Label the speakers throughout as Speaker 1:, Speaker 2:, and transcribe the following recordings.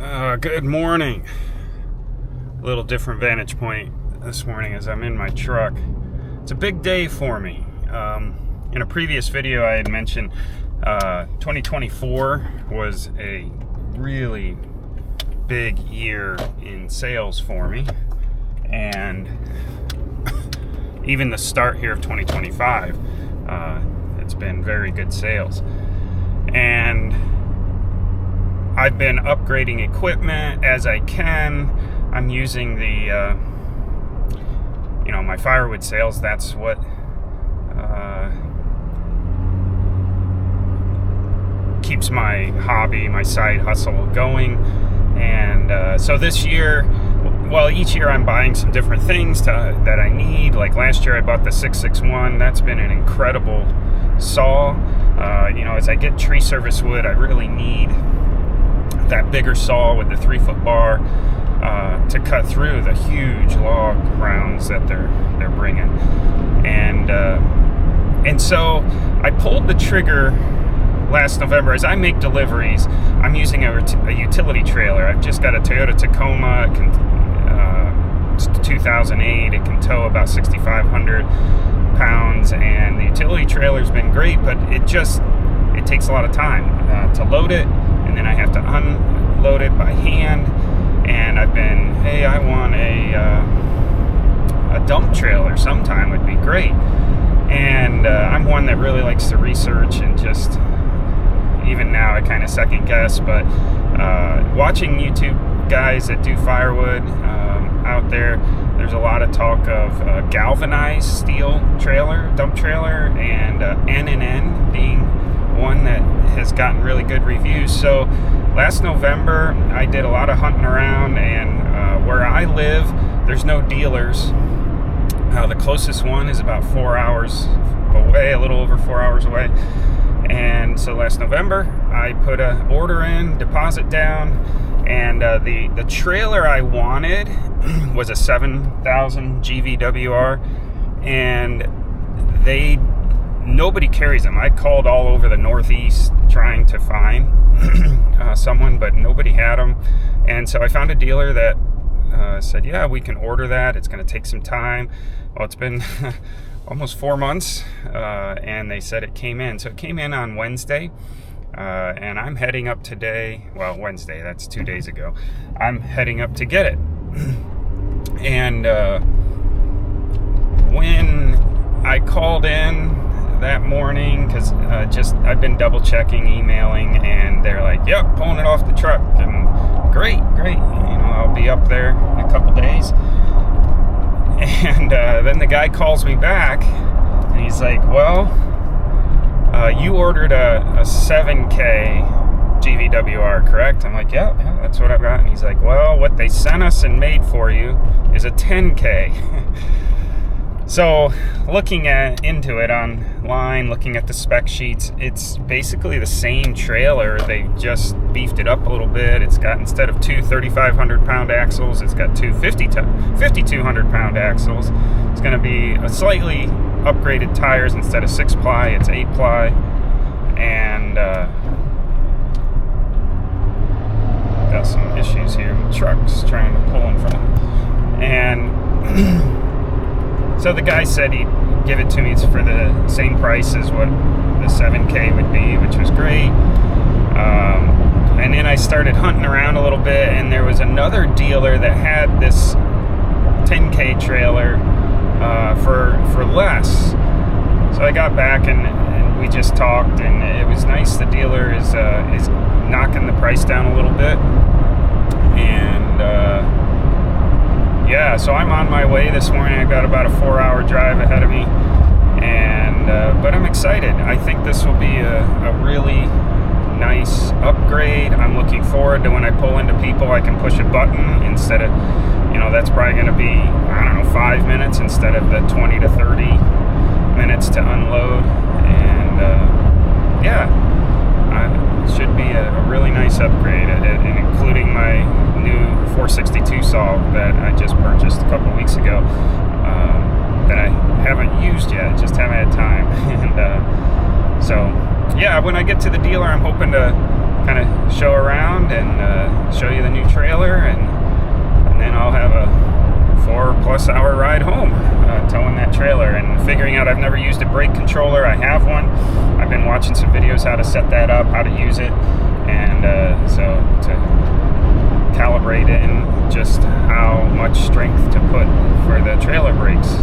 Speaker 1: Good morning. A little different vantage point this morning as I'm in my truck. It's a big day for me. In a previous video, I had mentioned 2024 was a really big year in sales for me, and even the start here of 2025, it's been very good sales. And I've been upgrading equipment as I can. I'm using the, my firewood sales. That's what keeps my hobby, my side hustle going. And so this year, well, each year I'm buying some different things that I need. Like last year I bought the 661. That's been an incredible saw. As I get tree service wood, I really need that bigger saw with the 3-foot bar to cut through the huge log rounds that they're bringing, and so I pulled the trigger last November. As I make deliveries, I'm using a utility trailer. I've just got a Toyota Tacoma. It's 2008. It can tow about 6,500 pounds, and the utility trailer's been great, but it takes a lot of time to load it. And then I have to unload it by hand. And I want a dump trailer sometime would be great. And I'm one that really likes to research, and just even now I kind of second guess. But watching YouTube guys that do firewood out there's a lot of talk of galvanized steel trailer, dump trailer, and N&N being one that has gotten really good reviews. So last November I did a lot of hunting around, and where I live there's no dealers. The closest one is about 4 hours away, a little over 4 hours away. And so last November I put an order in, deposit down, and the trailer I wanted was a 7,000 GVWR, and nobody carries them. I called all over the Northeast trying to find someone, but nobody had them. And so I found a dealer that said, yeah, we can order that. It's going to take some time. Well, it's been almost 4 months, and they said it came in. So it came in on Wednesday, and I'm heading up today. Well, Wednesday, that's 2 days ago. I'm heading up to get it. And when I called in that morning, because I've been double checking, emailing, and they're like, yep, pulling it off the truck, and great, I'll be up there in a couple days. And then the guy calls me back, and he's like, well, you ordered a 7K GVWR, correct? I'm like, yeah, that's what I've got. And he's like, well, what they sent us and made for you is a 10K. So looking into it online, looking at the spec sheets, it's basically the same trailer. They just beefed it up a little bit. It's got, instead of two 3,500 pound axles, it's got two 5,200 pound axles. It's going to be a slightly upgraded tires. Instead of 6-ply, it's 8-ply. And got some issues here with trucks trying to pull in front. And so the guy said he'd give it to me for the same price as what the 7K would be, which was great. And then I started hunting around a little bit, and there was another dealer that had this 10K trailer for less. So I got back and we just talked, and it was nice. The dealer is knocking the price down a little bit, and yeah, so I'm on my way this morning. I've got about a 4-hour drive ahead of me, and but I'm excited. I think this will be a really nice upgrade. I'm looking forward to when I pull into people, I can push a button instead of, that's probably going to be, 5 minutes instead of the 20 to 30 minutes to unload. And it should be a really nice upgrade, and including my new 462 saw that I just purchased a couple weeks ago, that I haven't used yet, just haven't had time. And so yeah, when I get to the dealer, I'm hoping to kind of show around and show you the new trailer, and then I'll have a 4+ hour ride home towing that trailer and figuring out. I've never used a brake controller. I have one. I've been watching some videos how to set that up, how to use it, and so to calibrate in just how much strength to put for the trailer brakes.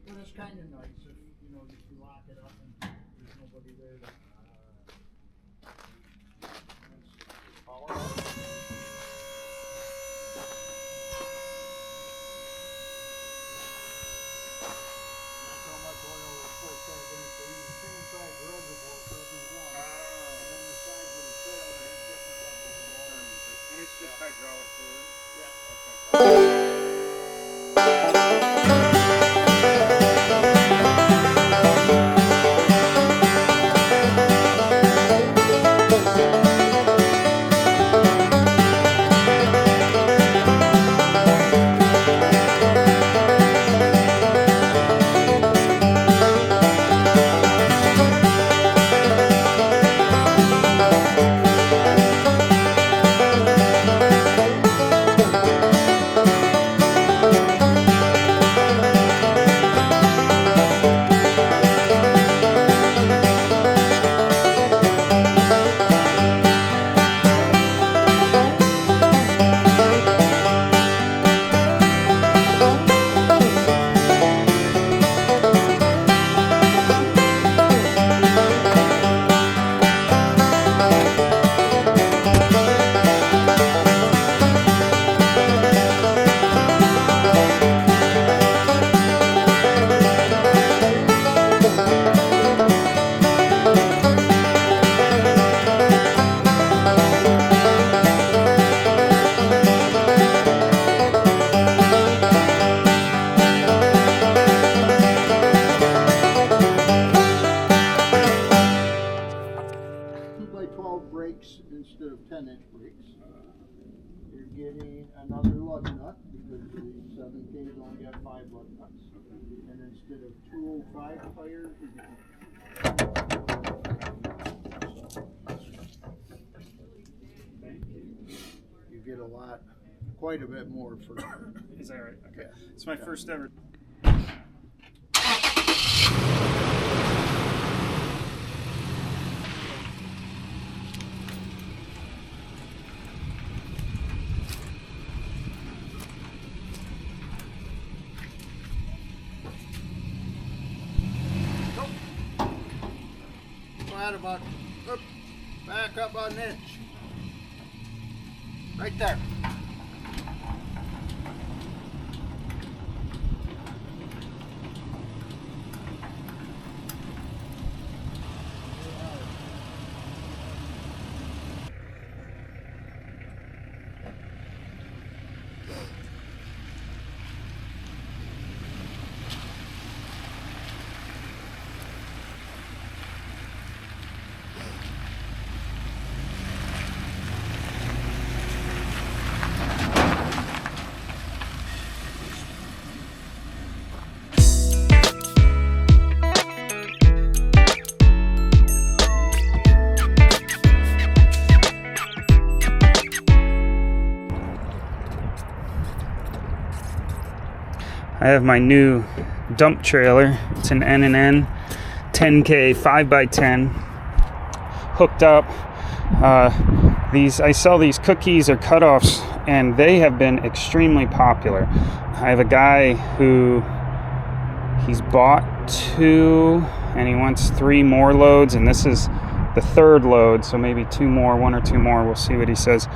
Speaker 2: But it's kind of nice if, you know, if you lock it up and there's nobody there to power up. That's how much oil we're supposed to have in it. They use the same size reservoir for every one. And then the size of the trailer has different levels of oil.
Speaker 1: And it's just hydraulic fluid.
Speaker 2: Yeah.
Speaker 1: Okay.
Speaker 2: Instead of 10-inch brakes, you're getting another lug nut because the 7Ks only got 5 lug nuts, and instead of 205 tires, you get a lot, quite a bit more for.
Speaker 1: Is that right? Okay.
Speaker 2: Yeah.
Speaker 1: It's my first ever.
Speaker 2: About back up an inch. Right there.
Speaker 1: I have my new dump trailer. It's an N&N 10K 5x10 hooked up. I sell these cookies or cutoffs, and they have been extremely popular. I have a guy who he's bought 2 and he wants 3 more loads, and this is the 3rd load, so maybe 1 or 2 more. We'll see what he says.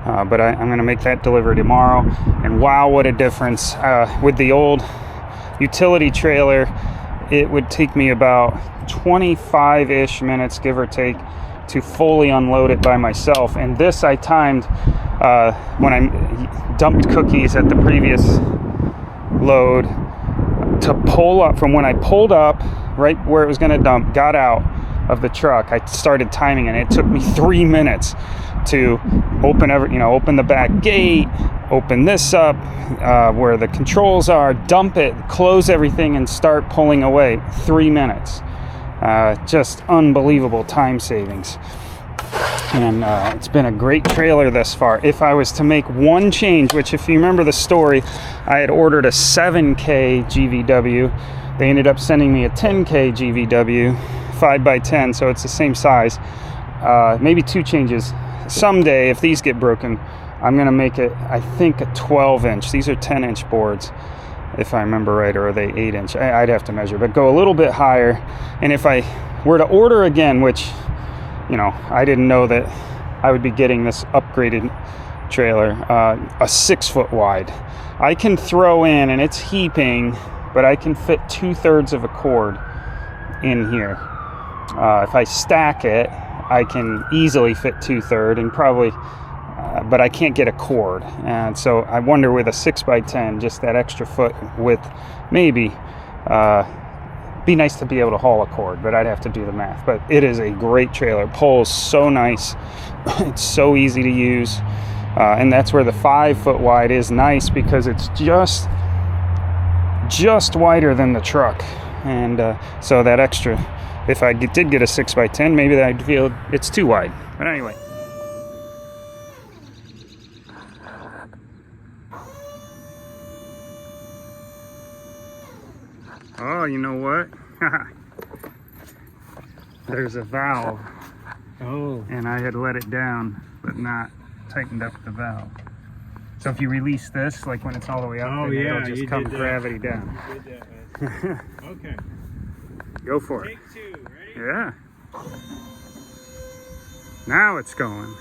Speaker 1: But I'm going to make that delivery tomorrow. And wow, what a difference. With the old utility trailer, it would take me about 25-ish minutes, give or take, to fully unload it by myself. And this I timed when I dumped cookies at the previous load to pull up. From when I pulled up right where it was going to dump, got out of the truck, I started timing, and it took me 3 minutes to open the back gate, open this up where the controls are, dump it, close everything, and start pulling away. 3 minutes. Just unbelievable time savings. And it's been a great trailer thus far. If I was to make one change, which if you remember the story, I had ordered a 7K GVW. They ended up sending me a 10K GVW 5x10, so it's the same size. Maybe 2 changes. Someday, if these get broken, I'm going to make it, I think, a 12-inch. These are 10-inch boards, if I remember right, or are they 8-inch? I'd have to measure, but go a little bit higher. And if I were to order again, which, I didn't know that I would be getting this upgraded trailer, a 6-foot wide. I can throw in, and it's heaping, but I can fit 2/3 of a cord in here. If I stack it, I can easily fit 2/3 and probably, but I can't get a cord. And so I wonder, with a 6x10, just that extra foot width, maybe, be nice to be able to haul a cord, but I'd have to do the math. But it is a great trailer. It pulls so nice. It's so easy to use. And that's where the 5-foot wide is nice, because it's just wider than the truck. And so that extra, if I did get a 6x10, maybe I'd feel it's too wide. But anyway. Oh, you know what? There's a valve.
Speaker 3: Oh.
Speaker 1: And I had let it down, but not tightened up the valve. So if you release this, like when it's all the way up, it'll just come gravity down.
Speaker 3: You did that, man. Okay.
Speaker 1: Go for it.
Speaker 3: Take 2, ready?
Speaker 1: Yeah. Now it's going.